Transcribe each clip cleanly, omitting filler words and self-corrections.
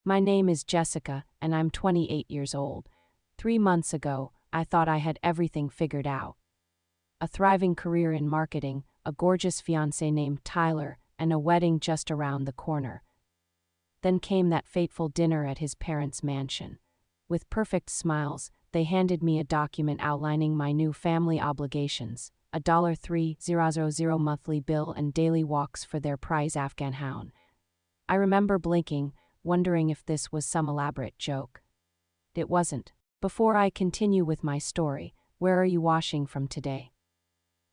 My name is Jessica, and I'm 28 years old. 3 months ago, I thought I had everything figured out. A thriving career in marketing, a gorgeous fiancé named Tyler, and a wedding just around the corner. Then came that fateful dinner at his parents' mansion. With perfect smiles, they handed me a document outlining my new family obligations, a $3,000 monthly bill and daily walks for their prize Afghan hound. I remember blinking, wondering if this was some elaborate joke. It wasn't. Before I continue with my story, where are you watching from today?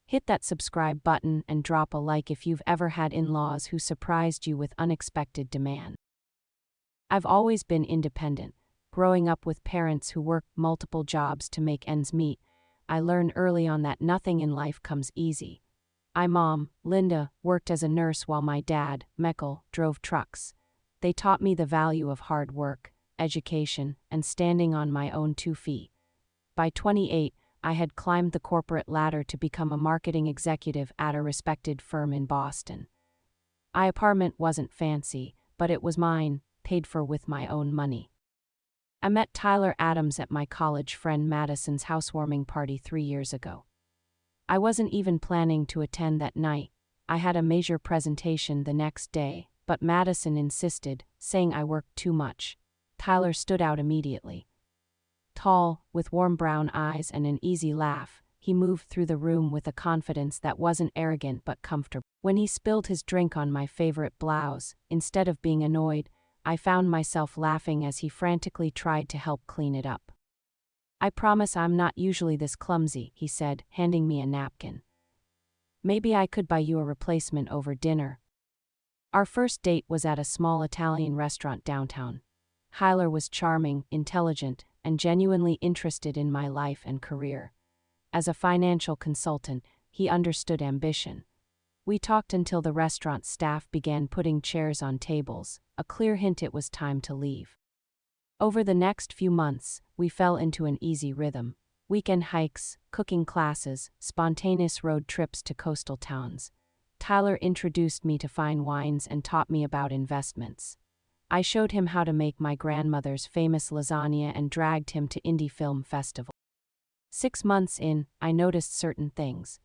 Hit that subscribe button and drop a like if you've ever had in-laws who surprised you with unexpected demand. I've always been independent. Growing up with parents who worked multiple jobs to make ends meet, I learned early on that nothing in life comes easy. My mom, Linda, worked as a nurse while my dad, Michael, drove trucks. They taught me the value of hard work, education, and standing on my own 2 feet. By 28, I had climbed the corporate ladder to become a marketing executive at a respected firm in Boston. My apartment wasn't fancy, but it was mine, paid for with my own money. I met Tyler Adams at my college friend Madison's housewarming party 3 years ago. I wasn't even planning to attend that night. I had a major presentation the next day, but Madison insisted, saying I worked too much. Tyler stood out immediately. Tall, with warm brown eyes and an easy laugh, he moved through the room with a confidence that wasn't arrogant but comfortable. When he spilled his drink on my favorite blouse, instead of being annoyed, I found myself laughing as he frantically tried to help clean it up. "I promise I'm not usually this clumsy," he said, handing me a napkin. "Maybe I could buy you a replacement over dinner." Our first date was at a small Italian restaurant downtown. Tyler was charming, intelligent, and genuinely interested in my life and career. As a financial consultant, he understood ambition. We talked until the restaurant staff began putting chairs on tables, a clear hint it was time to leave. Over the next few months, we fell into an easy rhythm. Weekend hikes, cooking classes, spontaneous road trips to coastal towns. Tyler introduced me to fine wines and taught me about investments. I showed him how to make my grandmother's famous lasagna and dragged him to indie film festivals. 6 months in, I noticed certain things.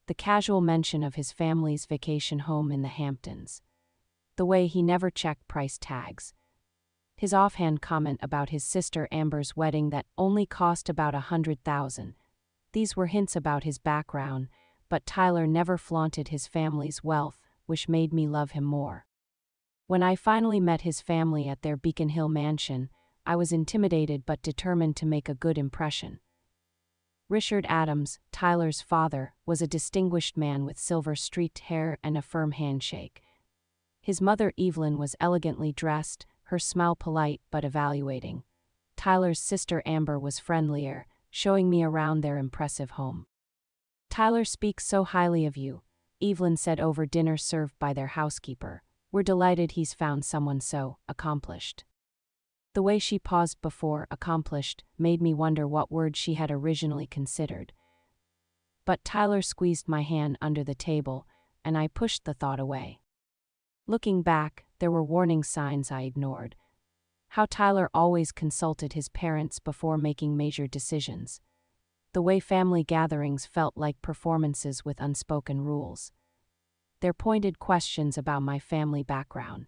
The casual mention of his family's vacation home in the Hamptons. The way he never checked price tags. His offhand comment about his sister Amber's wedding that only cost about $100,000. These were hints about his background, but Tyler never flaunted his family's wealth, which made me love him more. When I finally met his family at their Beacon Hill mansion, I was intimidated but determined to make a good impression. Richard Adams, Tyler's father, was a distinguished man with silver-streaked hair and a firm handshake. His mother Evelyn was elegantly dressed, her smile polite but evaluating. Tyler's sister Amber was friendlier, showing me around their impressive home. "Tyler speaks so highly of you," Evelyn said over dinner served by their housekeeper. "We're delighted he's found someone so accomplished." The way she paused before accomplished made me wonder what word she had originally considered. But Tyler squeezed my hand under the table, and I pushed the thought away. Looking back, there were warning signs I ignored. How Tyler always consulted his parents before making major decisions. The way family gatherings felt like performances with unspoken rules. Their pointed questions about my family background.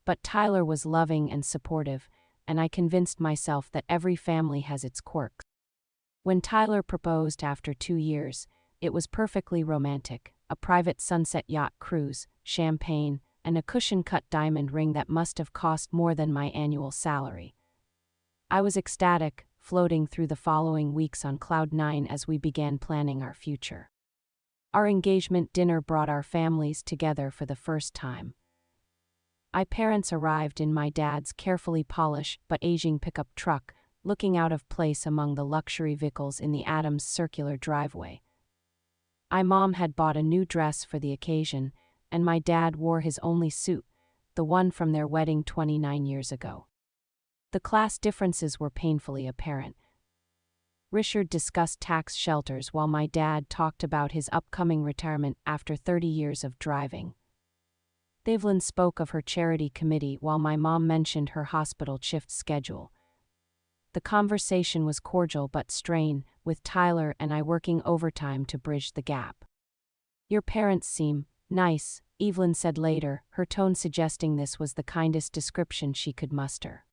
But Tyler was loving and supportive, and I convinced myself that every family has its quirks. When Tyler proposed after 2 years, it was perfectly romantic, a private sunset yacht cruise, champagne, and a cushion-cut diamond ring that must have cost more than my annual salary. I was ecstatic, floating through the following weeks on cloud 9 as we began planning our future. Our engagement dinner brought our families together for the first time. My parents arrived in my dad's carefully polished but aging pickup truck, looking out of place among the luxury vehicles in the Adams circular driveway. My mom had bought a new dress for the occasion, and my dad wore his only suit, the one from their wedding 29 years ago. The class differences were painfully apparent. Richard discussed tax shelters while my dad talked about his upcoming retirement after 30 years of driving. Devlin spoke of her charity committee while my mom mentioned her hospital shift schedule. The conversation was cordial but strained, with Tyler and I working overtime to bridge the gap. "Your parents seem nice," Evelyn said later, her tone suggesting this was the kindest description she could muster.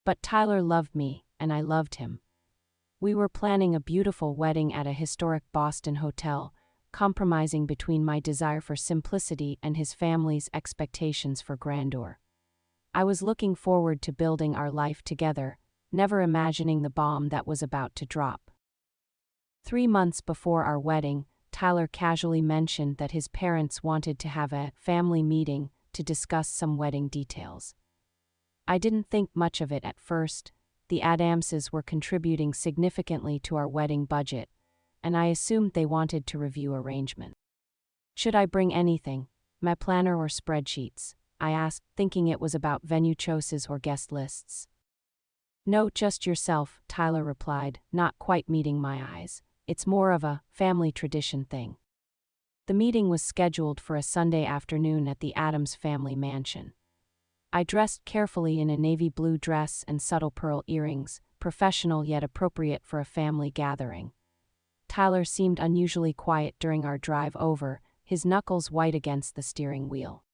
"But Tyler loved me, and I loved him. We were planning a beautiful wedding at a historic Boston hotel, compromising between my desire for simplicity and his family's expectations for grandeur. I was looking forward to building our life together, never imagining the bomb that was about to drop." 3 months before our wedding, Tyler casually mentioned that his parents wanted to have a family meeting to discuss some wedding details. I didn't think much of it at first. The Adamses were contributing significantly to our wedding budget, and I assumed they wanted to review arrangements. "Should I bring anything, my planner or spreadsheets?" I asked, thinking it was about venue choices or guest lists. "No, just yourself," Tyler replied, not quite meeting my eyes. "It's more of a family tradition thing." The meeting was scheduled for a Sunday afternoon at the Adams family mansion. I dressed carefully in a navy blue dress and subtle pearl earrings, professional yet appropriate for a family gathering. Tyler seemed unusually quiet during our drive over, his knuckles white against the steering wheel.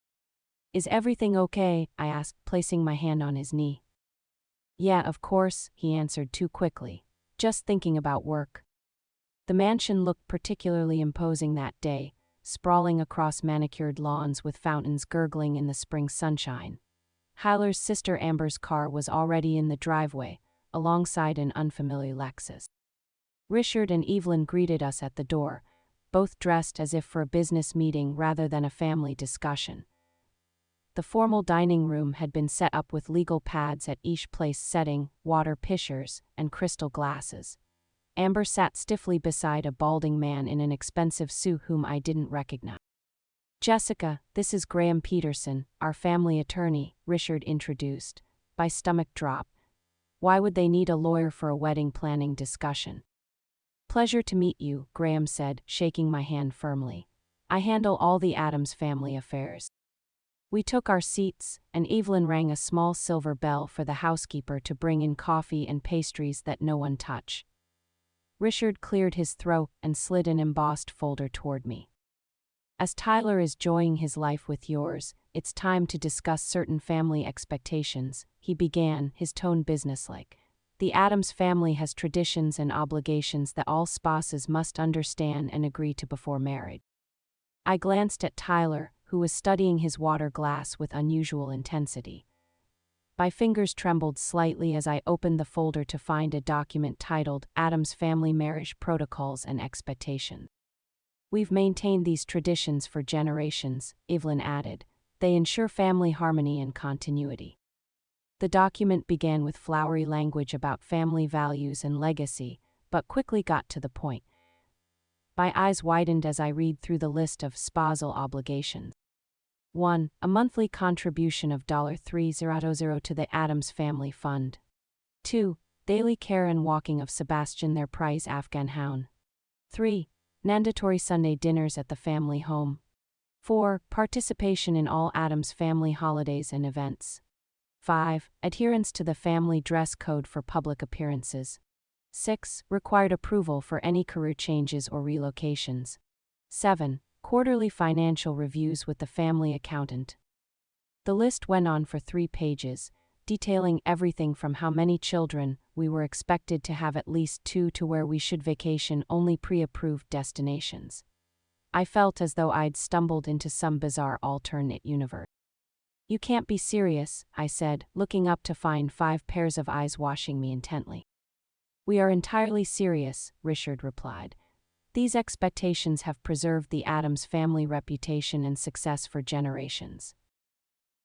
"Is everything okay?" I asked, placing my hand on his knee. "Yeah, of course," he answered too quickly. "Just thinking about work." The mansion looked particularly imposing that day, sprawling across manicured lawns with fountains gurgling in the spring sunshine. Tyler's sister Amber's car was already in the driveway, alongside an unfamiliar Lexus. Richard and Evelyn greeted us at the door, both dressed as if for a business meeting rather than a family discussion. The formal dining room had been set up with legal pads at each place setting, water pitchers, and crystal glasses. Amber sat stiffly beside a balding man in an expensive suit whom I didn't recognize. "Jessica, this is Graham Peterson, our family attorney," Richard introduced. My stomach dropped. Why would they need a lawyer for a wedding planning discussion? "Pleasure to meet you," Graham said, shaking my hand firmly. "I handle all the Adams family affairs." We took our seats, and Evelyn rang a small silver bell for the housekeeper to bring in coffee and pastries that no one touched. Richard cleared his throat and slid an embossed folder toward me. "As Tyler is enjoying his life with yours, it's time to discuss certain family expectations," he began, his tone businesslike. "The Adams family has traditions and obligations that all spouses must understand and agree to before marriage." I glanced at Tyler, who was studying his water glass with unusual intensity. My fingers trembled slightly as I opened the folder to find a document titled Adams Family Marriage Protocols and Expectations. "We've maintained these traditions for generations," Evelyn added. "They ensure family harmony and continuity." The document began with flowery language about family values and legacy, but quickly got to the point. My eyes widened as I read through the list of spousal obligations. 1. A monthly contribution of $300 to the Adams Family Fund. 2. Daily care and walking of Sebastian their prize Afghan hound. 3. Mandatory Sunday dinners at the family home. 4. Participation in all Adams family holidays and events. 5. Adherence to the family dress code for public appearances. 6. Required approval for any career changes or relocations. 7. Quarterly financial reviews with the family accountant. The list went on for 3 pages, detailing everything from how many children we were expected to have at least 2 to where we should vacation only pre-approved destinations. I felt as though I'd stumbled into some bizarre alternate universe. "You can't be serious," I said, looking up to find 5 pairs of eyes watching me intently. "We are entirely serious," Richard replied. "These expectations have preserved the Adams family reputation and success for generations."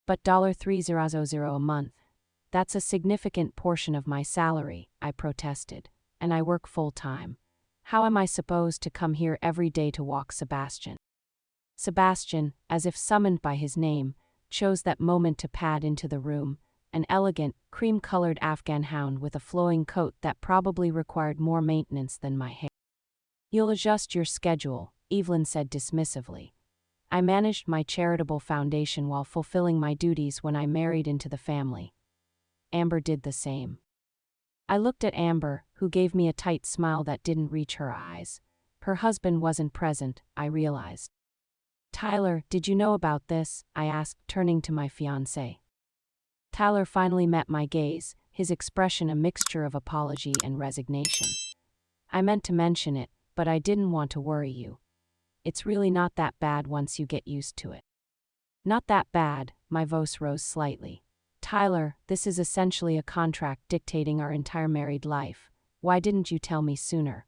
"But $300 a month. That's a significant portion of my salary," I protested, "and I work full-time. How am I supposed to come here every day to walk Sebastian?" Sebastian, as if summoned by his name, chose that moment to pad into the room, an elegant, cream-colored Afghan hound with a flowing coat that probably required more maintenance than my hair. "You'll adjust your schedule," Evelyn said dismissively. I managed my charitable foundation while fulfilling my duties when I married into the family. Amber did the same. I looked at Amber, who gave me a tight smile that didn't reach her eyes. Her husband wasn't present, I realized. Tyler, did you know about this? I asked, turning to my fiancé. Tyler finally met my gaze, his expression a mixture of apology and resignation. I meant to mention it, but I didn't want to worry you. It's really not that bad once you get used to it. Not that bad, my voice rose slightly. Tyler, this is essentially a contract dictating our entire married life. Why didn't you tell me sooner?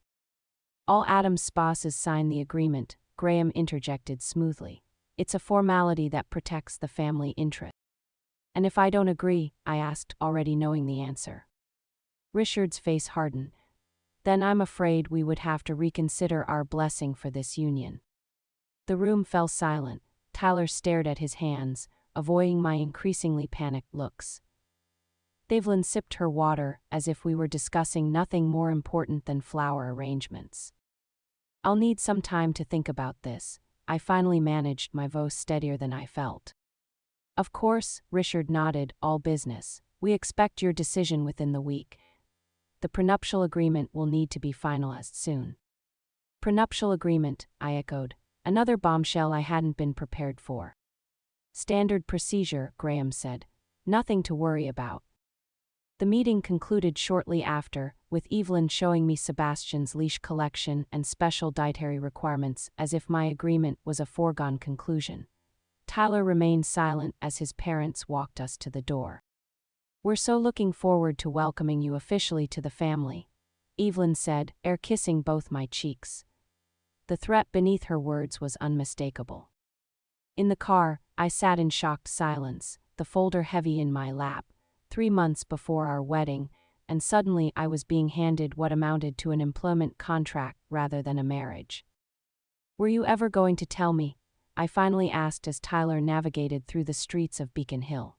All Adam's spouses sign the agreement, Graham interjected smoothly. It's a formality that protects the family interest. And if I don't agree? I asked, already knowing the answer. Richard's face hardened. Then I'm afraid we would have to reconsider our blessing for this union. The room fell silent. Tyler stared at his hands, avoiding my increasingly panicked looks. Devlin sipped her water as if we were discussing nothing more important than flower arrangements. I'll need some time to think about this. I finally managed, my voice steadier than I felt. Of course, Richard nodded, all business. We expect your decision within the week. The prenuptial agreement will need to be finalized soon. Prenuptial agreement, I echoed. Another bombshell I hadn't been prepared for. Standard procedure, Graham said. Nothing to worry about. The meeting concluded shortly after, with Evelyn showing me Sebastian's leash collection and special dietary requirements as if my agreement was a foregone conclusion. Tyler remained silent as his parents walked us to the door. We're so looking forward to welcoming you officially to the family, Evelyn said, kissing both my cheeks. The threat beneath her words was unmistakable. In the car, I sat in shocked silence, the folder heavy in my lap, 3 months before our wedding, and suddenly I was being handed what amounted to an employment contract rather than a marriage. Were you ever going to tell me? I finally asked as Tyler navigated through the streets of Beacon Hill.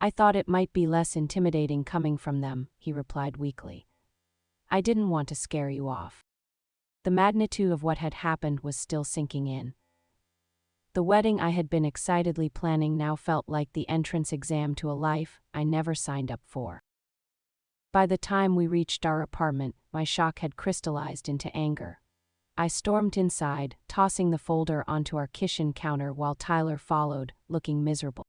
I thought it might be less intimidating coming from them, he replied weakly. I didn't want to scare you off. The magnitude of what had happened was still sinking in. The wedding I had been excitedly planning now felt like the entrance exam to a life I never signed up for. By the time we reached our apartment, my shock had crystallized into anger. I stormed inside, tossing the folder onto our kitchen counter while Tyler followed, looking miserable.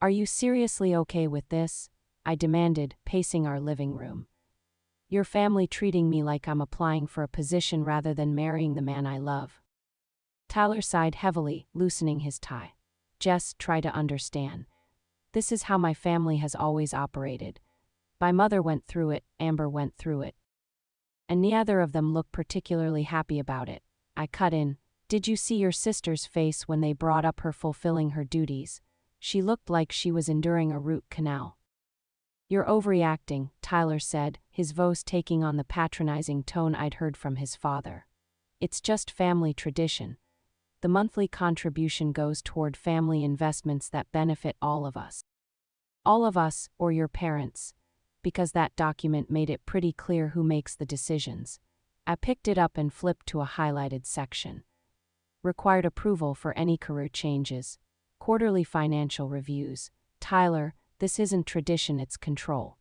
Are you seriously okay with this? I demanded, pacing our living room. Your family treating me like I'm applying for a position rather than marrying the man I love. Tyler sighed heavily, loosening his tie. Jess, try to understand. This is how my family has always operated. My mother went through it, Amber went through it. And neither of them looked particularly happy about it. I cut in. Did you see your sister's face when they brought up her fulfilling her duties? She looked like she was enduring a root canal. You're overreacting, Tyler said, his voice taking on the patronizing tone I'd heard from his father. It's just family tradition. The monthly contribution goes toward family investments that benefit all of us. All of us, or your parents. Because that document made it pretty clear who makes the decisions. I picked it up and flipped to a highlighted section. Required approval for any career changes. Quarterly financial reviews. Tyler, this isn't tradition, it's control.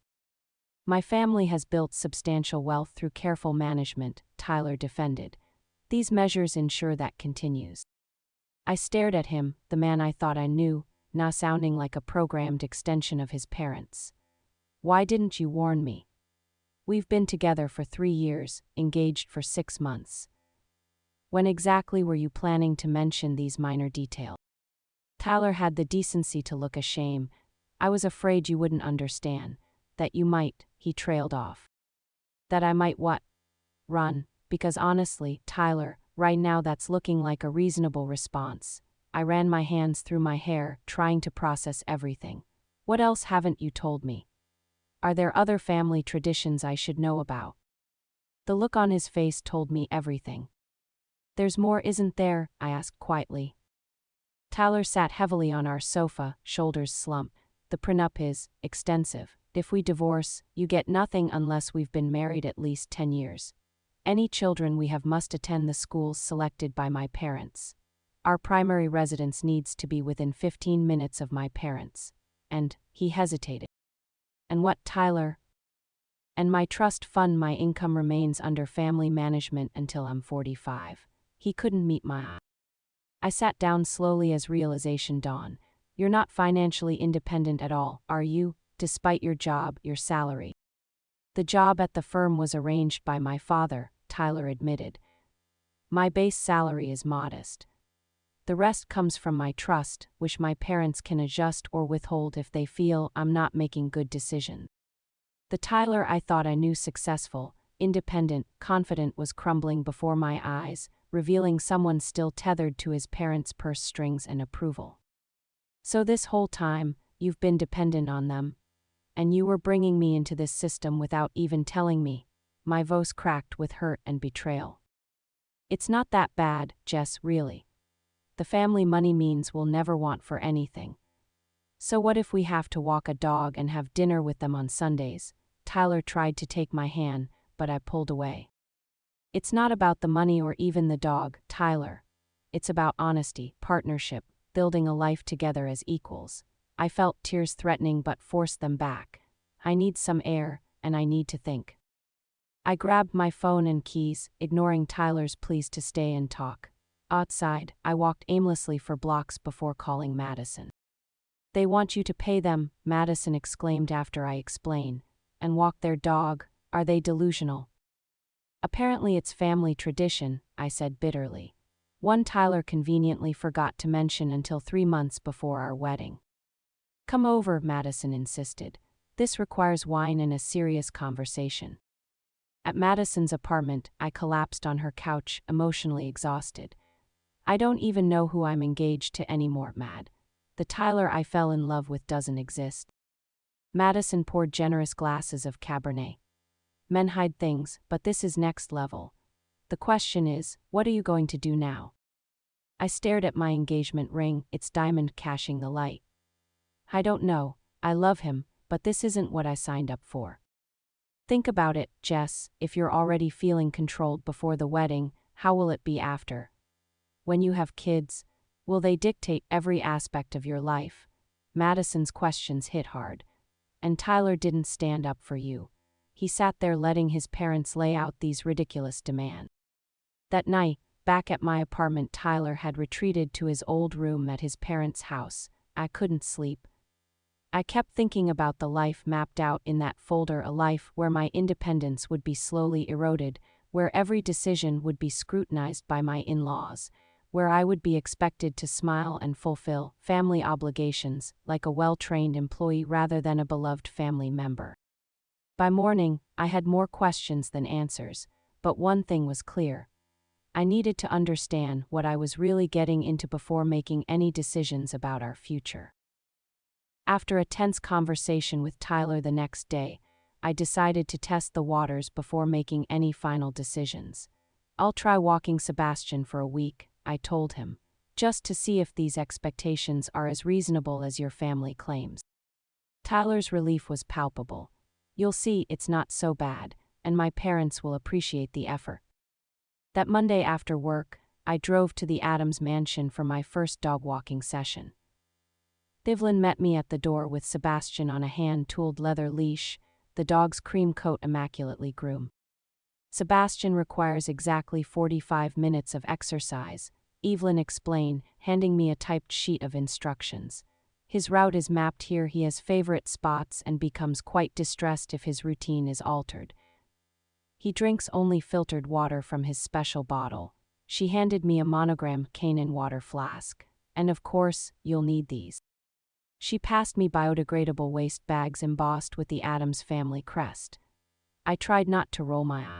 My family has built substantial wealth through careful management, Tyler defended. These measures ensure that continues. I stared at him, the man I thought I knew, now sounding like a programmed extension of his parents. Why didn't you warn me? We've been together for 3 years, engaged for 6 months. When exactly were you planning to mention these minor details? Tyler had the decency to look ashamed. I was afraid you wouldn't understand. That you might, he trailed off. That I might what? Run, because honestly, Tyler, right now that's looking like a reasonable response. I ran my hands through my hair, trying to process everything. What else haven't you told me? Are there other family traditions I should know about? The look on his face told me everything. There's more, isn't there? I asked quietly. Tyler sat heavily on our sofa, shoulders slumped. The prenup is extensive. If we divorce, you get nothing unless we've been married at least 10 years. Any children we have must attend the schools selected by my parents. Our primary residence needs to be within 15 minutes of my parents. And, he hesitated. And what, Tyler? And my trust fund, my income remains under family management until I'm 45. He couldn't meet my eye. I sat down slowly as realization dawned. You're not financially independent at all, are you, despite your job, your salary? The job at the firm was arranged by my father, Tyler admitted. My base salary is modest. The rest comes from my trust, which my parents can adjust or withhold if they feel I'm not making good decisions. The Tyler I thought I knew, successful, independent, confident, was crumbling before my eyes, revealing someone still tethered to his parents' purse strings and approval. So this whole time, you've been dependent on them. And you were bringing me into this system without even telling me. My voice cracked with hurt and betrayal. It's not that bad, Jess, really. The family money means we'll never want for anything. So what if we have to walk a dog and have dinner with them on Sundays? Tyler tried to take my hand, but I pulled away. It's not about the money or even the dog, Tyler. It's about honesty, partnership, building a life together as equals. I felt tears threatening but forced them back. I need some air, and I need to think. I grabbed my phone and keys, ignoring Tyler's pleas to stay and talk. Outside, I walked aimlessly for blocks before calling Madison. They want you to pay them, Madison exclaimed after I explained. And walk their dog? Are they delusional? Apparently it's family tradition, I said bitterly. One Tyler conveniently forgot to mention until 3 months before our wedding. Come over, Madison insisted. This requires wine and a serious conversation. At Madison's apartment, I collapsed on her couch, emotionally exhausted. I don't even know who I'm engaged to anymore, Mad. The Tyler I fell in love with doesn't exist. Madison poured generous glasses of Cabernet. Men hide things, but this is next level. The question is, what are you going to do now? I stared at my engagement ring, its diamond catching the light. I don't know. I love him, but this isn't what I signed up for. Think about it, Jess. If you're already feeling controlled before the wedding, how will it be after? When you have kids, will they dictate every aspect of your life? Madison's questions hit hard. And Tyler didn't stand up for you. He sat there letting his parents lay out these ridiculous demands. That night, back at my apartment, Tyler had retreated to his old room at his parents' house. I couldn't sleep. I kept thinking about the life mapped out in that folder, a life where my independence would be slowly eroded, where every decision would be scrutinized by my in-laws, where I would be expected to smile and fulfill family obligations like a well-trained employee rather than a beloved family member. By morning, I had more questions than answers, but one thing was clear. I needed to understand what I was really getting into before making any decisions about our future. After a tense conversation with Tyler the next day, I decided to test the waters before making any final decisions. I'll try walking Sebastian for a week, I told him, just to see if these expectations are as reasonable as your family claims. Tyler's relief was palpable. You'll see, it's not so bad, and my parents will appreciate the effort. That Monday after work, I drove to the Adams mansion for my first dog walking session. Thivlin met me at the door with Sebastian on a hand-tooled leather leash, the dog's cream coat immaculately groomed. Sebastian requires exactly 45 minutes of exercise, Evelyn explained, handing me a typed sheet of instructions. His route is mapped here. He has favorite spots and becomes quite distressed if his routine is altered. He drinks only filtered water from his special bottle. She handed me a monogrammed Canaan water flask. And of course, you'll need these. She passed me biodegradable waste bags embossed with the Addams family crest. I tried not to roll my eye.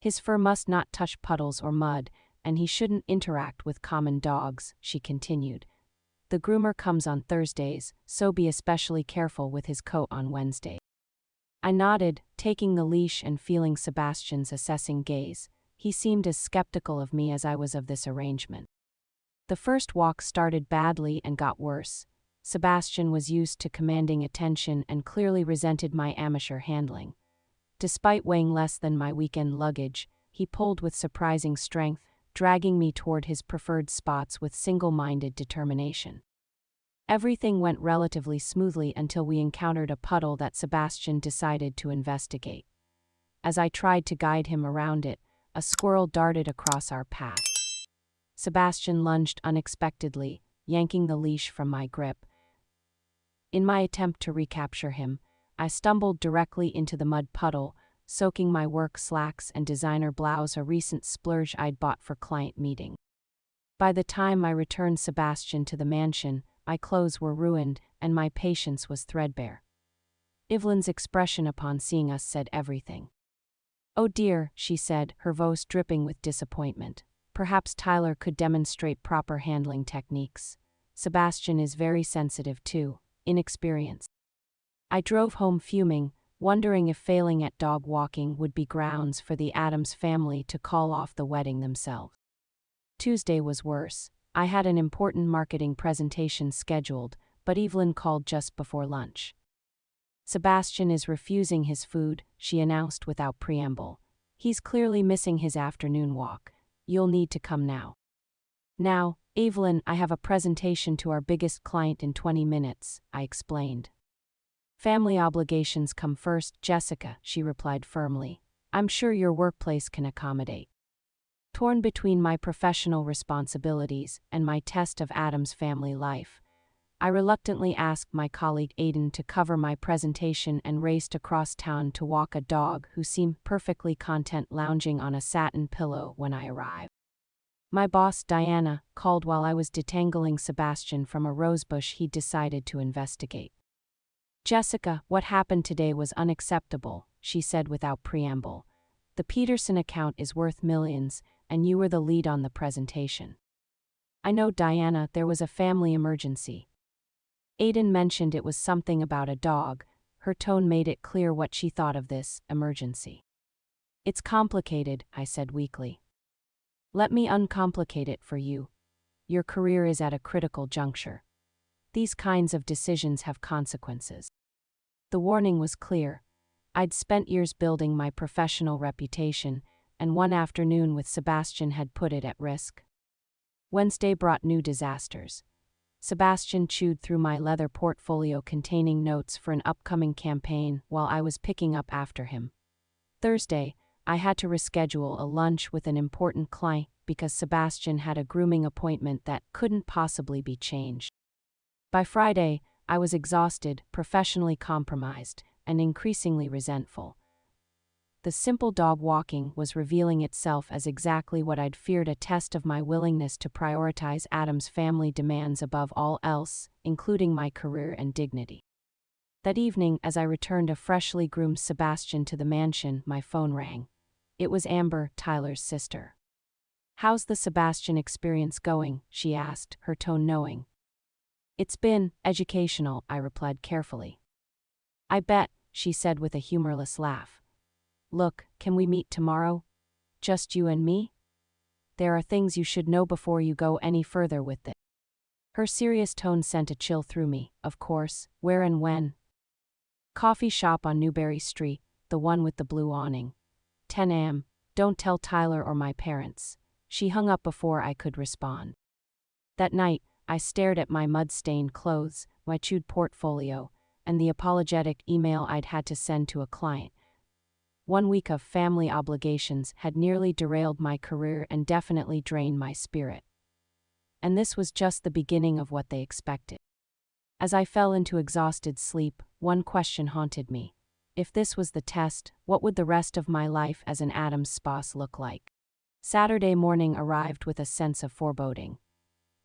His fur must not touch puddles or mud, and he shouldn't interact with common dogs, she continued. The groomer comes on Thursdays, so be especially careful with his coat on Wednesday. I nodded, taking the leash and feeling Sebastian's assessing gaze. He seemed as skeptical of me as I was of this arrangement. The first walk started badly and got worse. Sebastian was used to commanding attention and clearly resented my amateur handling. Despite weighing less than my weekend luggage, he pulled with surprising strength, dragging me toward his preferred spots with single-minded determination. Everything went relatively smoothly until we encountered a puddle that Sebastian decided to investigate. As I tried to guide him around it, a squirrel darted across our path. Sebastian lunged unexpectedly, yanking the leash from my grip. In my attempt to recapture him, I stumbled directly into the mud puddle, soaking my work slacks and designer blouse, a recent splurge I'd bought for client meeting. By the time I returned Sebastian to the mansion, my clothes were ruined and my patience was threadbare. Evelyn's expression upon seeing us said everything. "Oh dear," she said, her voice dripping with disappointment. "Perhaps Tyler could demonstrate proper handling techniques. Sebastian is very sensitive too, inexperienced." I drove home fuming, wondering if failing at dog walking would be grounds for the Addams family to call off the wedding themselves. Tuesday was worse. I had an important marketing presentation scheduled, but Evelyn called just before lunch. "Sebastian is refusing his food," she announced without preamble. "He's clearly missing his afternoon walk. You'll need to come now." "Now, Evelyn, I have a presentation to our biggest client in 20 minutes, I explained. "Family obligations come first, Jessica," she replied firmly. "I'm sure your workplace can accommodate." Torn between my professional responsibilities and my test of Adam's family life, I reluctantly asked my colleague Aidan to cover my presentation and raced across town to walk a dog who seemed perfectly content lounging on a satin pillow when I arrived. My boss, Diana, called while I was detangling Sebastian from a rosebush he'd decided to investigate. "Jessica, what happened today was unacceptable," she said without preamble. "The Peterson account is worth millions, and you were the lead on the presentation." "I know, Diana, there was a family emergency." Aidan mentioned it was something about a dog. Her tone made it clear what she thought of this emergency. "It's complicated," I said weakly. "Let me uncomplicate it for you. Your career is at a critical juncture. These kinds of decisions have consequences." The warning was clear. I'd spent years building my professional reputation, and one afternoon with Sebastian had put it at risk. Wednesday brought new disasters. Sebastian chewed through my leather portfolio containing notes for an upcoming campaign while I was picking up after him. Thursday, I had to reschedule a lunch with an important client because Sebastian had a grooming appointment that couldn't possibly be changed. By Friday, I was exhausted, professionally compromised, and increasingly resentful. The simple dog walking was revealing itself as exactly what I'd feared, a test of my willingness to prioritize Adam's family demands above all else, including my career and dignity. That evening, as I returned a freshly groomed Sebastian to the mansion, my phone rang. It was Amber, Tyler's sister. "How's the Sebastian experience going?" she asked, her tone knowing. "It's been educational," I replied carefully. "I bet," she said with a humorless laugh. "Look, can we meet tomorrow? Just you and me? There are things you should know before you go any further with it." Her serious tone sent a chill through me. "Of course, where and when?" "Coffee shop on Newberry Street, the one with the blue awning. 10 a.m. Don't tell Tyler or my parents." She hung up before I could respond. That night, I stared at my mud-stained clothes, my chewed portfolio, and the apologetic email I'd had to send to a client. 1 week of family obligations had nearly derailed my career and definitely drained my spirit. And this was just the beginning of what they expected. As I fell into exhausted sleep, one question haunted me. If this was the test, what would the rest of my life as an Addams spouse look like? Saturday morning arrived with a sense of foreboding.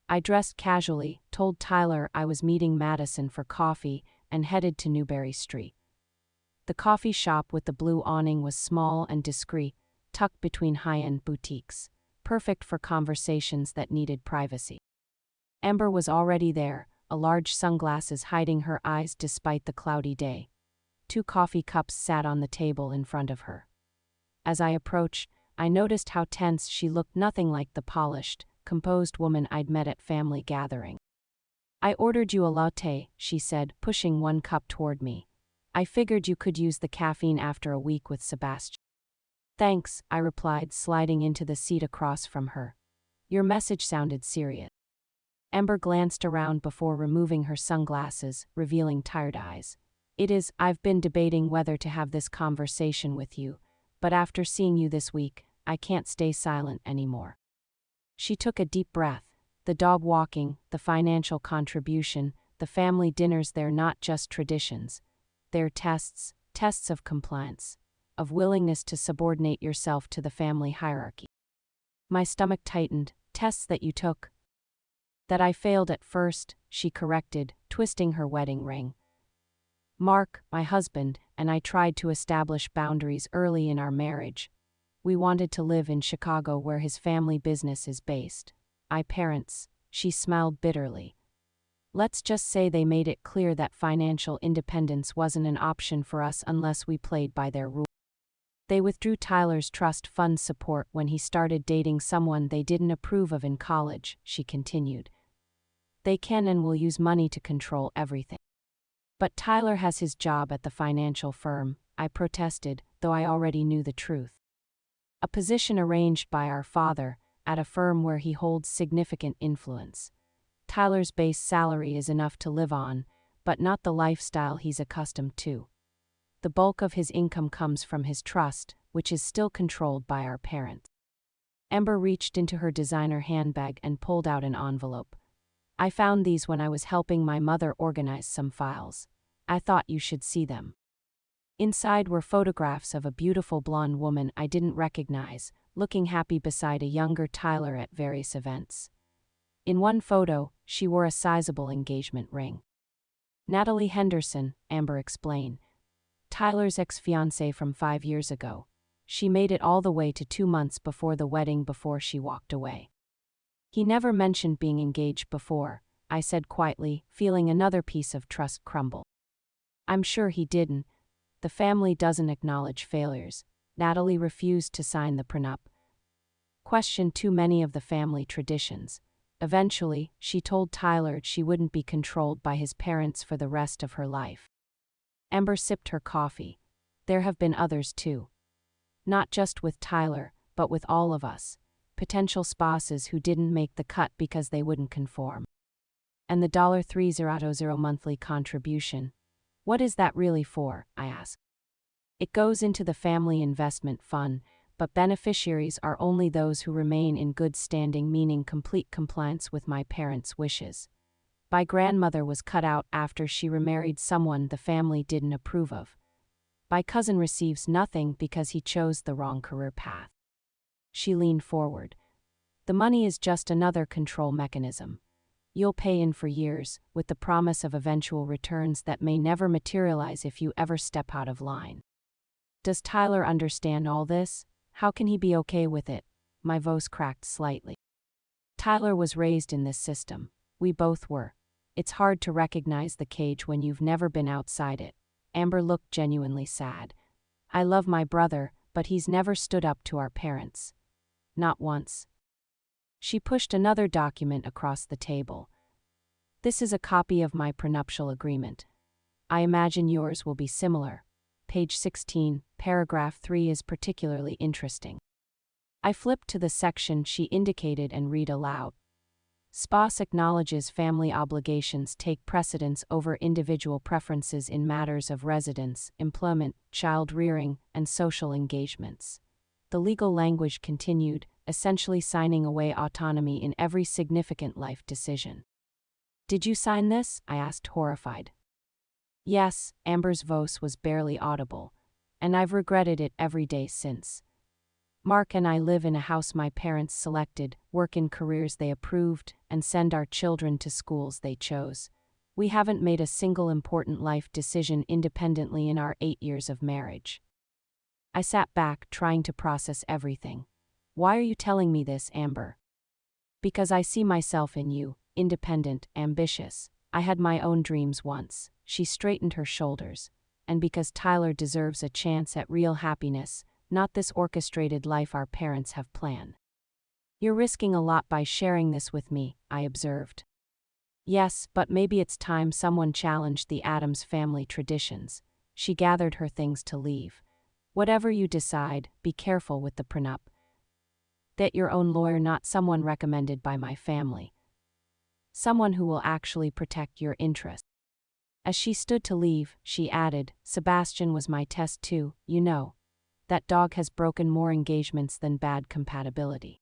I dressed casually, told Tyler I was meeting Madison for coffee, and headed to Newberry Street. The coffee shop with the blue awning was small and discreet, tucked between high-end boutiques, perfect for conversations that needed privacy. Amber was already there, a large sunglasses hiding her eyes despite the cloudy day. 2 coffee cups sat on the table in front of her. As I approached, I noticed how tense she looked, nothing like the polished, composed woman I'd met at family gathering. "I ordered you a latte," she said, pushing 1 cup toward me. "I figured you could use the caffeine after a week with Sebastian." "Thanks," I replied, sliding into the seat across from her. Your message sounded serious. Amber glanced around before removing her sunglasses, revealing tired eyes. It is, I've been debating whether to have this conversation with you, but after seeing you this week, I can't stay silent anymore. She took a deep breath. The dog walking, the financial contribution, the family dinners, they're not just traditions. They're tests of compliance, of willingness to subordinate yourself to the family hierarchy. My stomach tightened. Tests that you took? That I failed at first, she corrected, twisting her wedding ring. Mark, my husband, and I tried to establish boundaries early in our marriage. We wanted to live in Chicago where his family business is based. Parents, she smiled bitterly. Let's just say they made it clear that financial independence wasn't an option for us unless we played by their rules. They withdrew Tyler's trust fund support when he started dating someone they didn't approve of in college, she continued. They can and will use money to control everything. But Tyler has his job at the financial firm, I protested, though I already knew the truth. A position arranged by our father, at a firm where he holds significant influence. Tyler's base salary is enough to live on, but not the lifestyle he's accustomed to. The bulk of his income comes from his trust, which is still controlled by our parents. Amber reached into her designer handbag and pulled out an envelope. I found these when I was helping my mother organize some files. I thought you should see them. Inside were photographs of a beautiful blonde woman I didn't recognize, looking happy beside a younger Tyler at various events. In one photo, she wore a sizable engagement ring. Natalie Henderson, Amber explained. Tyler's ex-fiancée from 5 years ago. She made it all the way to 2 months before the wedding before she walked away. He never mentioned being engaged before, I said quietly, feeling another piece of trust crumble. I'm sure he didn't. The family doesn't acknowledge failures. Natalie refused to sign the prenup. Questioned too many of the family traditions. Eventually, she told Tyler she wouldn't be controlled by his parents for the rest of her life. Amber sipped her coffee. There have been others too. Not just with Tyler, but with all of us. Potential spouses who didn't make the cut because they wouldn't conform. And the $300 monthly contribution. What is that really for? I asked. It goes into the family investment fund, but beneficiaries are only those who remain in good standing, meaning complete compliance with my parents' wishes. My grandmother was cut out after she remarried someone the family didn't approve of. My cousin receives nothing because he chose the wrong career path. She leaned forward. The money is just another control mechanism. You'll pay in for years, with the promise of eventual returns that may never materialize if you ever step out of line. Does Tyler understand all this? How can he be okay with it? My voice cracked slightly. Tyler was raised in this system. We both were. It's hard to recognize the cage when you've never been outside it. Amber looked genuinely sad. I love my brother, but he's never stood up to our parents. Not once. She pushed another document across the table. This is a copy of my prenuptial agreement. I imagine yours will be similar. Page 16, paragraph 3 is particularly interesting. I flipped to the section she indicated and read aloud. Spouse acknowledges family obligations take precedence over individual preferences in matters of residence, employment, child rearing, and social engagements. The legal language continued, essentially signing away autonomy in every significant life decision. Did you sign this? I asked, horrified. Yes, Amber's voice was barely audible, and I've regretted it every day since. Mark and I live in a house my parents selected, work in careers they approved, and send our children to schools they chose. We haven't made a single important life decision independently in our 8 years of marriage. I sat back, trying to process everything. Why are you telling me this, Amber? Because I see myself in you, independent, ambitious. I had my own dreams once. She straightened her shoulders. And because Tyler deserves a chance at real happiness, not this orchestrated life our parents have planned. You're risking a lot by sharing this with me, I observed. Yes, but maybe it's time someone challenged the Addams family traditions. She gathered her things to leave. Whatever you decide, be careful with the prenup. Get your own lawyer, not someone recommended by my family. Someone who will actually protect your interests. As she stood to leave, she added, Sebastian was my test too, you know. That dog has broken more engagements than bad compatibility.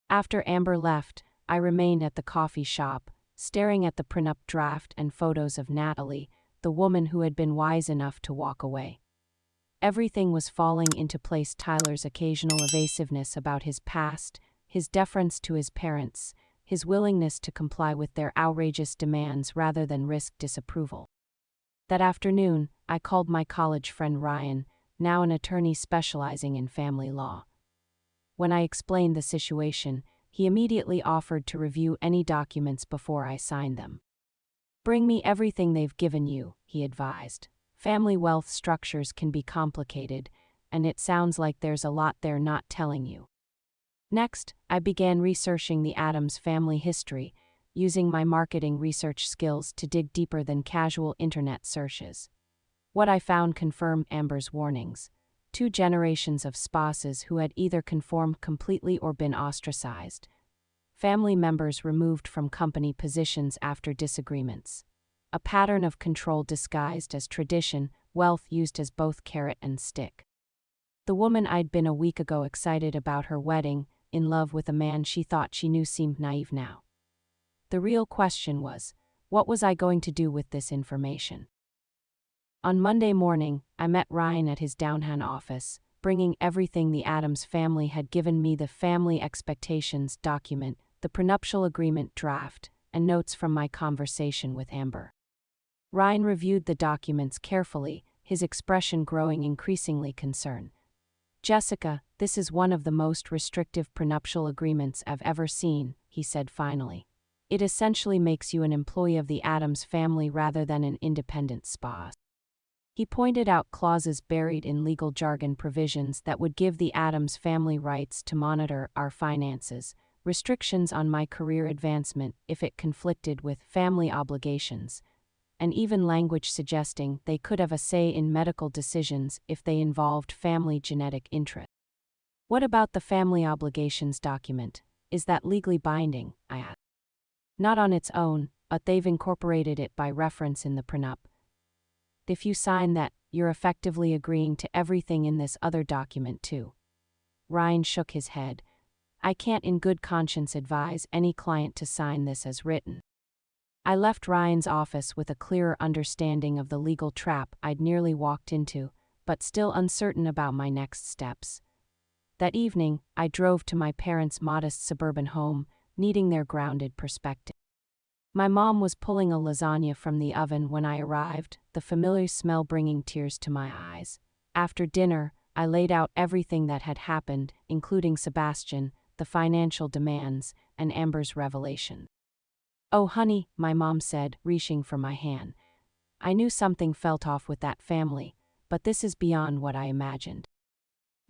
After Amber left, I remained at the coffee shop, staring at the prenup draft and photos of Natalie, the woman who had been wise enough to walk away. Everything was falling into place. Tyler's occasional evasiveness about his past, his deference to his parents, his willingness to comply with their outrageous demands rather than risk disapproval. That afternoon, I called my college friend Ryan, now an attorney specializing in family law. When I explained the situation, he immediately offered to review any documents before I signed them. Bring me everything they've given you, he advised. Family wealth structures can be complicated, and it sounds like there's a lot they're not telling you. Next, I began researching the Addams family history, using my marketing research skills to dig deeper than casual internet searches. What I found confirmed Amber's warnings. 2 generations of spouses who had either conformed completely or been ostracized. Family members removed from company positions after disagreements. A pattern of control disguised as tradition, wealth used as both carrot and stick. The woman I'd been a week ago excited about her wedding, in love with a man she thought she knew, seemed naive now. The real question was, what was I going to do with this information? On Monday morning, I met Ryan at his downtown office, bringing everything the Addams family had given me: the family expectations document, the prenuptial agreement draft, and notes from my conversation with Amber. Ryan reviewed the documents carefully, his expression growing increasingly concerned. Jessica, this is one of the most restrictive prenuptial agreements I've ever seen, he said finally. It essentially makes you an employee of the Addams family rather than an independent spouse. He pointed out clauses buried in legal jargon, provisions that would give the Addams family rights to monitor our finances, restrictions on my career advancement if it conflicted with family obligations, and even language suggesting they could have a say in medical decisions if they involved family genetic interest. What about the family obligations document? Is that legally binding? I asked. Not on its own, but they've incorporated it by reference in the prenup. If you sign that, you're effectively agreeing to everything in this other document too. Ryan shook his head. I can't in good conscience advise any client to sign this as written. I left Ryan's office with a clearer understanding of the legal trap I'd nearly walked into, but still uncertain about my next steps. That evening, I drove to my parents' modest suburban home, needing their grounded perspective. My mom was pulling a lasagna from the oven when I arrived, the familiar smell bringing tears to my eyes. After dinner, I laid out everything that had happened, including Sebastian, the financial demands, and Amber's revelation. Oh honey, my mom said, reaching for my hand. I knew something felt off with that family, but this is beyond what I imagined.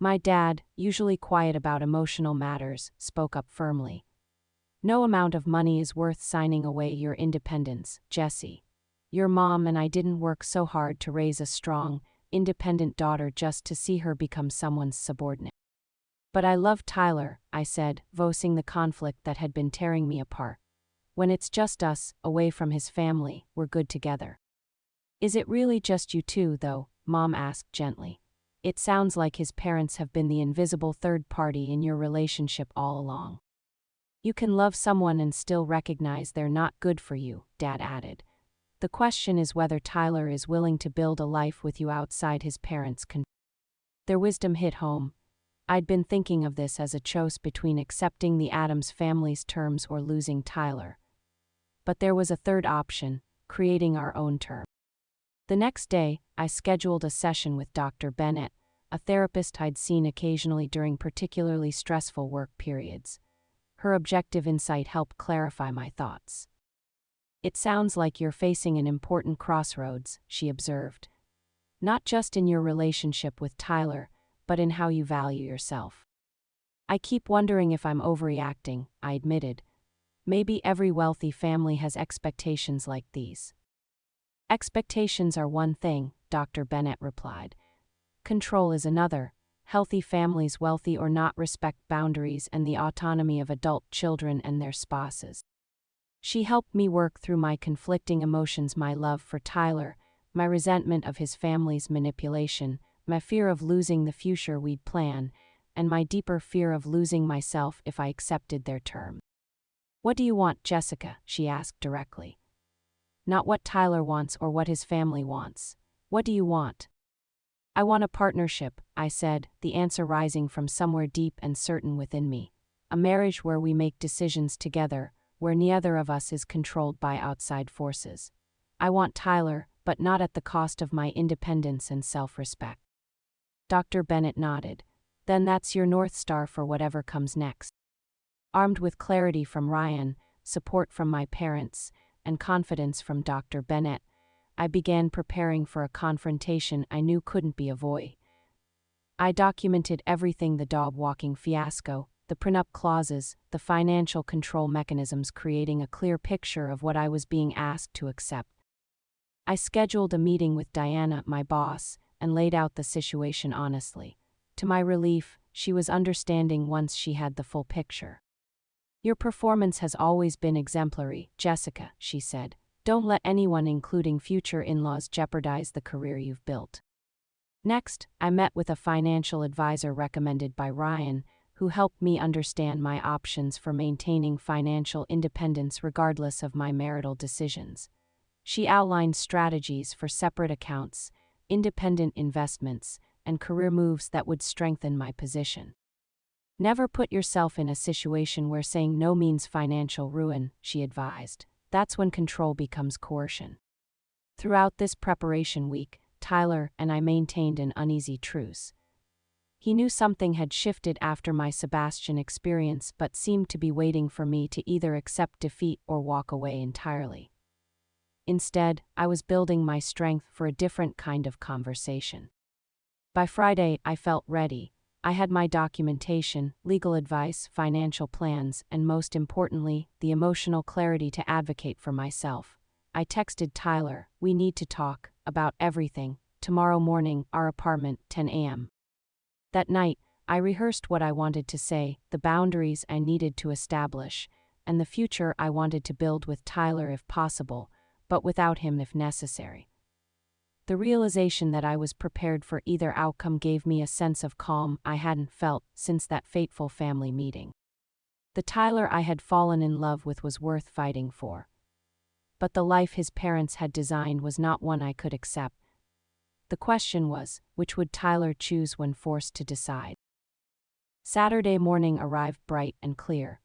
My dad, usually quiet about emotional matters, spoke up firmly. No amount of money is worth signing away your independence, Jessie. Your mom and I didn't work so hard to raise a strong, independent daughter just to see her become someone's subordinate. But I love Tyler, I said, voicing the conflict that had been tearing me apart. When it's just us, away from his family, we're good together. Is it really just you two, though? Mom asked gently. It sounds like his parents have been the invisible third party in your relationship all along. You can love someone and still recognize they're not good for you, Dad added. The question is whether Tyler is willing to build a life with you outside his parents' control. Their wisdom hit home. I'd been thinking of this as a choice between accepting the Addams family's terms or losing Tyler. But there was a third option, creating our own terms. The next day, I scheduled a session with Dr. Bennett, a therapist I'd seen occasionally during particularly stressful work periods. Her objective insight helped clarify my thoughts. It sounds like you're facing an important crossroads, she observed. Not just in your relationship with Tyler, but in how you value yourself. I keep wondering if I'm overreacting, I admitted. Maybe every wealthy family has expectations like these. Expectations are one thing, Dr. Bennett replied. Control is another. healthy families, wealthy or not, respect boundaries and the autonomy of adult children and their spouses. She helped me work through my conflicting emotions, my love for Tyler, my resentment of his family's manipulation, my fear of losing the future we'd planned, and my deeper fear of losing myself if I accepted their terms. "What do you want, Jessica?" she asked directly. "Not what Tyler wants or what his family wants. What do you want?" "I want a partnership," I said, the answer rising from somewhere deep and certain within me. "A marriage where we make decisions together, where neither of us is controlled by outside forces. I want Tyler, but not at the cost of my independence and self-respect." Dr. Bennett nodded. "Then that's your North Star for whatever comes next." Armed with clarity from Ryan, support from my parents, and confidence from Dr. Bennett, I began preparing for a confrontation I knew couldn't be avoided. I documented everything: the dog-walking fiasco, the prenup clauses, the financial control mechanisms, creating a clear picture of what I was being asked to accept. I scheduled a meeting with Diana, my boss, and laid out the situation honestly. To my relief, she was understanding once she had the full picture. "Your performance has always been exemplary, Jessica," she said. "Don't let anyone, including future in-laws, jeopardize the career you've built." Next, I met with a financial advisor recommended by Ryan, who helped me understand my options for maintaining financial independence regardless of my marital decisions. She outlined strategies for separate accounts, independent investments, and career moves that would strengthen my position. "Never put yourself in a situation where saying no means financial ruin," she advised. "That's when control becomes coercion." Throughout this preparation week, Tyler and I maintained an uneasy truce. He knew something had shifted after my Sebastian experience, but seemed to be waiting for me to either accept defeat or walk away entirely. Instead, I was building my strength for a different kind of conversation. By Friday, I felt ready. I had my documentation, legal advice, financial plans, and most importantly, the emotional clarity to advocate for myself. I texted Tyler, "We need to talk about everything. Tomorrow morning, our apartment, 10 a.m. That night, I rehearsed what I wanted to say, the boundaries I needed to establish, and the future I wanted to build with Tyler if possible, but without him if necessary. The realization that I was prepared for either outcome gave me a sense of calm I hadn't felt since that fateful family meeting. The Tyler I had fallen in love with was worth fighting for. But the life his parents had designed was not one I could accept. The question was, which would Tyler choose when forced to decide? Saturday morning arrived bright and clear.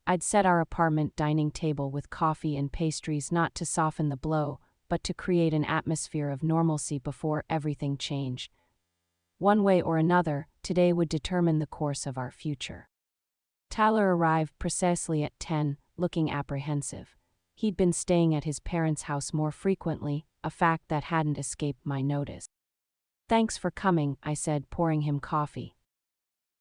I'd set our apartment dining table with coffee and pastries not to soften the blow, but to create an atmosphere of normalcy before everything changed. One way or another, today would determine the course of our future. Tyler arrived precisely at 10, looking apprehensive. He'd been staying at his parents' house more frequently, a fact that hadn't escaped my notice. "Thanks for coming," I said, pouring him coffee.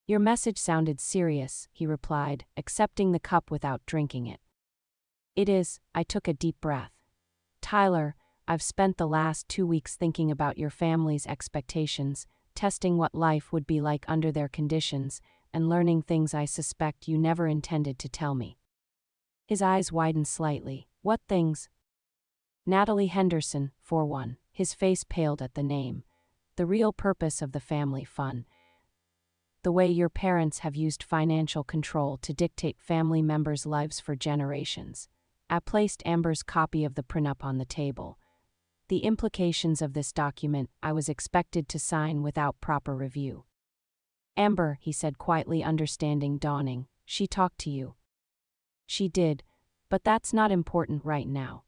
"Your message sounded serious," he replied, accepting the cup without drinking it. "It is." I took a deep breath. "Tyler, I've spent the last 2 weeks thinking about your family's expectations, testing what life would be like under their conditions, and learning things I suspect you never intended to tell me." His eyes widened slightly. "What things?" "Natalie Henderson, for one." His face paled at the name. "The real purpose of the family fund. The way your parents have used financial control to dictate family members' lives for generations." I placed Amber's copy of the prenup on the table. The implications of this document I was expected to sign without proper review. "Amber," he said quietly, understanding dawning, "she talked to you." "She did, but that's not important right now.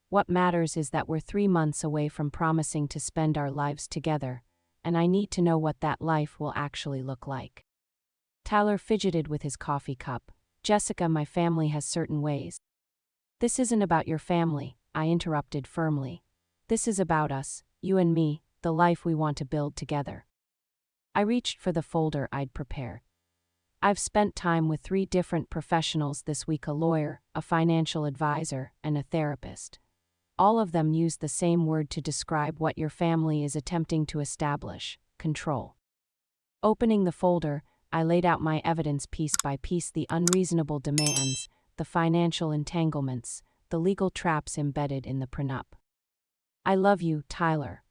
What matters is that we're 3 months away from promising to spend our lives together, and I need to know what that life will actually look like." Tyler fidgeted with his coffee cup. "Jessica, my family has certain ways." "This isn't about your family," I interrupted firmly. "This is about us, you and me, the life we want to build together." I reached for the folder I'd prepared. "I've spent time with 3 different professionals this week: a lawyer, a financial advisor, and a therapist. All of them use the same word to describe what your family is attempting to establish: control. Opening the folder, I laid out my evidence piece by piece: the unreasonable demands, the financial entanglements, the legal traps embedded in the prenup. I love you, Tyler.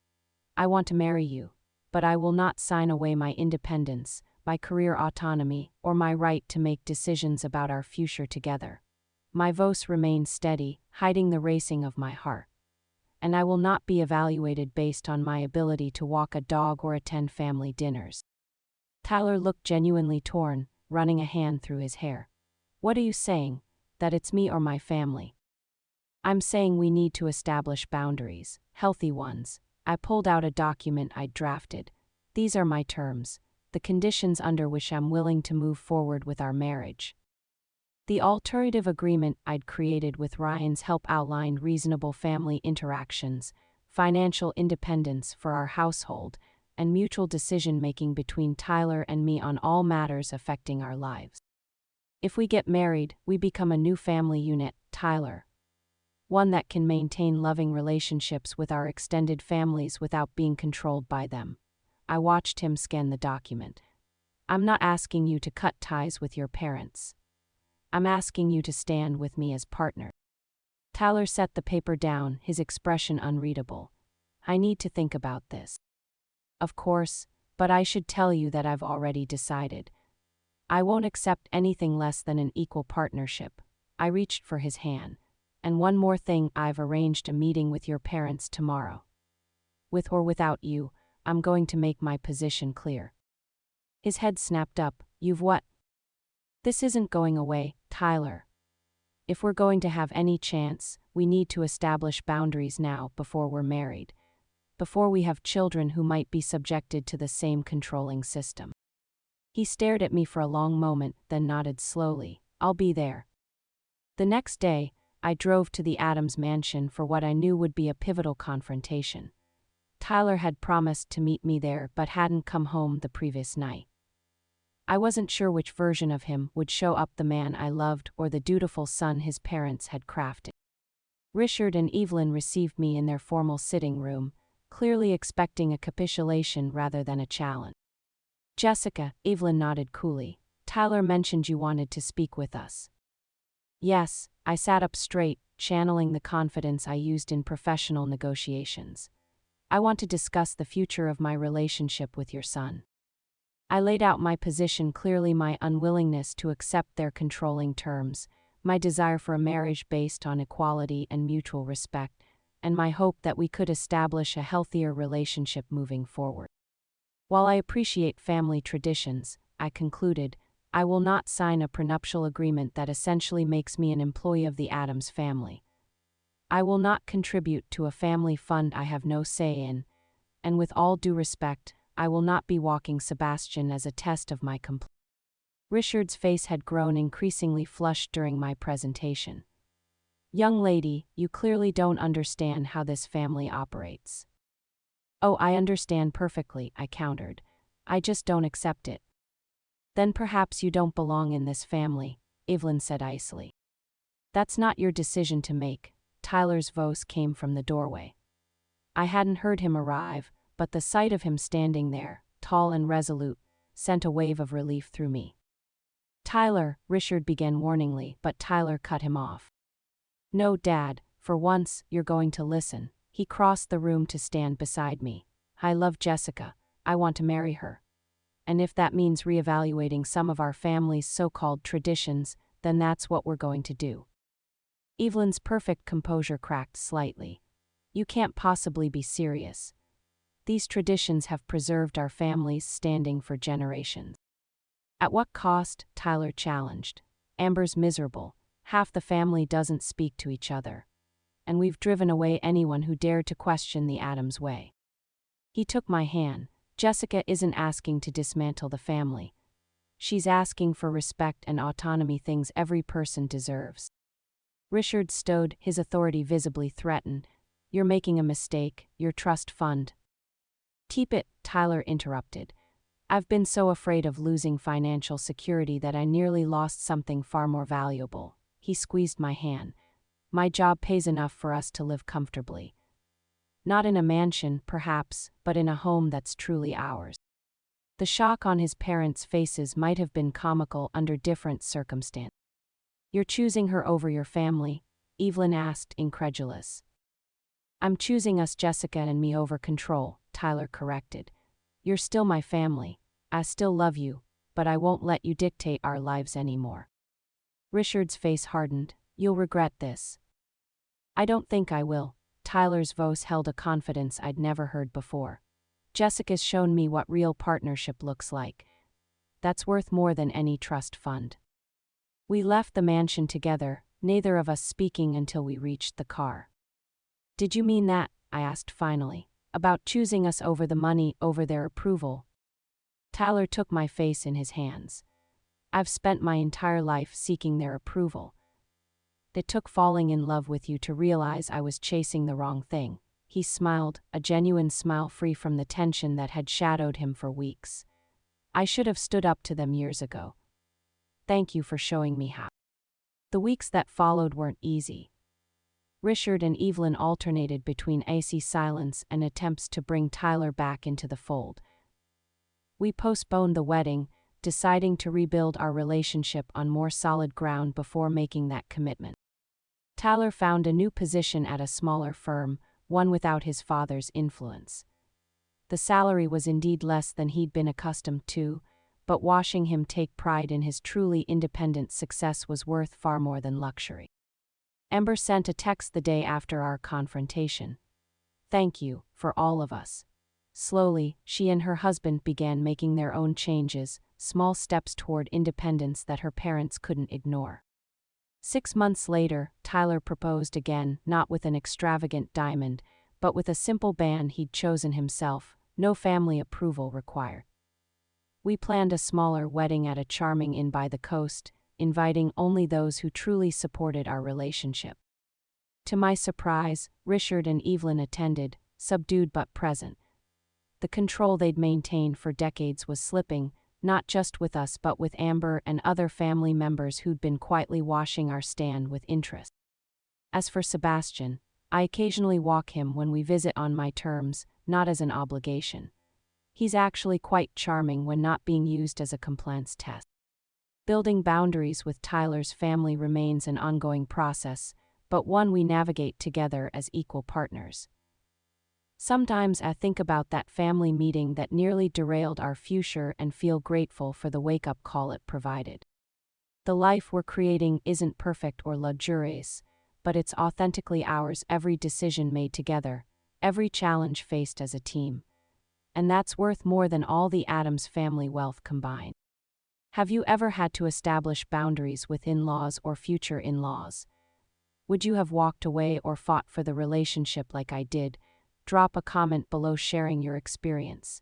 I want to marry you, but I will not sign away my independence, my career autonomy, or my right to make decisions about our future together. My voice remained steady, hiding the racing of my heart. And I will not be evaluated based on my ability to walk a dog or attend family dinners. Tyler looked genuinely torn, running a hand through his hair. What are you saying? That it's me or my family? I'm saying we need to establish boundaries, healthy ones. I pulled out a document I'd drafted. These are my terms, the conditions under which I'm willing to move forward with our marriage. The alternative agreement I'd created with Ryan's help outlined reasonable family interactions, financial independence for our household, and mutual decision-making between Tyler and me on all matters affecting our lives. If we get married, we become a new family unit, Tyler. One that can maintain loving relationships with our extended families without being controlled by them. I watched him scan the document. I'm not asking you to cut ties with your parents. I'm asking you to stand with me as partner. Tyler set the paper down, his expression unreadable. I need to think about this. Of course, but I should tell you that I've already decided. I won't accept anything less than an equal partnership. I reached for his hand. And one more thing, I've arranged a meeting with your parents tomorrow. With or without you, I'm going to make my position clear. His head snapped up. You've what? This isn't going away, Tyler. If we're going to have any chance, we need to establish boundaries now before we're married. Before we have children who might be subjected to the same controlling system. He stared at me for a long moment, then nodded slowly. I'll be there. The next day, I drove to the Adams mansion for what I knew would be a pivotal confrontation. Tyler had promised to meet me there but hadn't come home the previous night. I wasn't sure which version of him would show up, the man I loved or the dutiful son his parents had crafted. Richard and Evelyn received me in their formal sitting room, clearly expecting a capitulation rather than a challenge. Jessica, Evelyn nodded coolly. Tyler mentioned you wanted to speak with us. Yes, I sat up straight, channeling the confidence I used in professional negotiations. I want to discuss the future of my relationship with your son. I laid out my position clearly: my unwillingness to accept their controlling terms, my desire for a marriage based on equality and mutual respect, and my hope that we could establish a healthier relationship moving forward. While I appreciate family traditions, I concluded, I will not sign a prenuptial agreement that essentially makes me an employee of the Adams family. I will not contribute to a family fund I have no say in, and with all due respect, I will not be walking Sebastian as a test of my compliance. Richard's face had grown increasingly flushed during my presentation. Young lady, you clearly don't understand how this family operates. Oh, I understand perfectly, I countered. I just don't accept it. Then perhaps you don't belong in this family, Evelyn said icily. That's not your decision to make. Tyler's voice came from the doorway. I hadn't heard him arrive, but the sight of him standing there, tall and resolute, sent a wave of relief through me. Tyler, Richard began warningly, but Tyler cut him off. No, Dad, for once, you're going to listen. He crossed the room to stand beside me. I love Jessica. I want to marry her. And if that means reevaluating some of our family's so-called traditions, then that's what we're going to do. Evelyn's perfect composure cracked slightly. You can't possibly be serious. These traditions have preserved our family's standing for generations. At what cost? Tyler challenged. Amber's miserable. Half the family doesn't speak to each other. And we've driven away anyone who dared to question the Adams way. He took my hand. Jessica isn't asking to dismantle the family. She's asking for respect and autonomy, things every person deserves. Richard stowed, his authority visibly threatened. You're making a mistake, your trust fund. Keep it, Tyler interrupted. I've been so afraid of losing financial security that I nearly lost something far more valuable. He squeezed my hand. My job pays enough for us to live comfortably. Not in a mansion, perhaps, but in a home that's truly ours. The shock on his parents' faces might have been comical under different circumstances. "You're choosing her over your family?" Evelyn asked, incredulous. "I'm choosing us, Jessica and me, over control," Tyler corrected. "You're still my family. I still love you, but I won't let you dictate our lives anymore." Richard's face hardened. "You'll regret this." "I don't think I will." Tyler's voice held a confidence I'd never heard before. "Jessica's shown me what real partnership looks like. That's worth more than any trust fund." We left the mansion together, neither of us speaking until we reached the car. "Did you mean that?" I asked finally. "About choosing us over the money, over their approval?" Tyler took my face in his hands. "I've spent my entire life seeking their approval. It took falling in love with you to realize I was chasing the wrong thing." He smiled, a genuine smile free from the tension that had shadowed him for weeks. "I should have stood up to them years ago. Thank you for showing me how." The weeks that followed weren't easy. Richard and Evelyn alternated between icy silence and attempts to bring Tyler back into the fold. We postponed the wedding, deciding to rebuild our relationship on more solid ground before making that commitment. Tyler found a new position at a smaller firm, one without his father's influence. The salary was indeed less than he'd been accustomed to, but watching him take pride in his truly independent success was worth far more than luxury. Amber sent a text the day after our confrontation. "Thank you, for all of us." Slowly, she and her husband began making their own changes, small steps toward independence that her parents couldn't ignore. 6 months later, Tyler proposed again, not with an extravagant diamond, but with a simple band he'd chosen himself, no family approval required. We planned a smaller wedding at a charming inn by the coast, inviting only those who truly supported our relationship. To my surprise, Richard and Evelyn attended, subdued but present. The control they'd maintained for decades was slipping, not just with us but with Amber and other family members who'd been quietly watching our stand with interest. As for Sebastian, I occasionally walk him when we visit on my terms, not as an obligation. He's actually quite charming when not being used as a compliance test. Building boundaries with Tyler's family remains an ongoing process, but one we navigate together as equal partners. Sometimes I think about that family meeting that nearly derailed our future and feel grateful for the wake-up call it provided. The life we're creating isn't perfect or luxurious, but it's authentically ours, every decision made together, every challenge faced as a team. And that's worth more than all the Addams family wealth combined. Have you ever had to establish boundaries with in-laws or future in-laws? Would you have walked away or fought for the relationship like I did? Drop a comment below sharing your experience.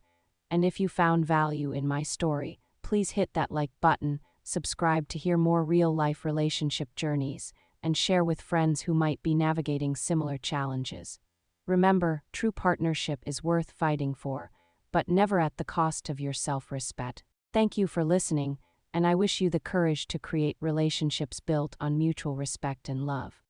And if you found value in my story, please hit that like button, subscribe to hear more real-life relationship journeys, and share with friends who might be navigating similar challenges. Remember, true partnership is worth fighting for, but never at the cost of your self-respect. Thank you for listening, and I wish you the courage to create relationships built on mutual respect and love.